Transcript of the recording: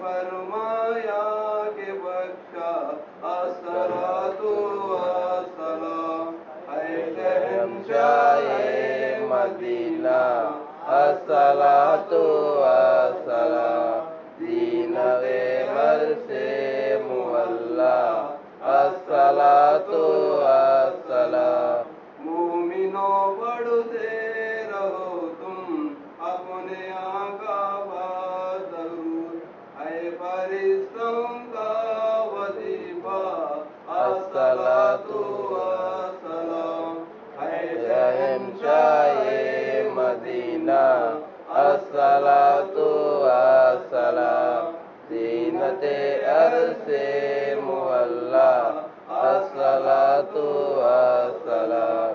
فرمایا کہ بخشا الصلاۃ والسلام، اے شہنشاہ مدینہ الصلاۃ والسلام، زینت مر سے معلا الصلاۃ والسلام، مومنوں پڑھتے رہو تم اپنے آقا پر درود، اے فرشتوں کا وظیفہ الصلاۃ والسلام، اے شہنشاہ مدینہ الصلاۃ والسلام، زینت عرش معلا الصلاۃ والسلام،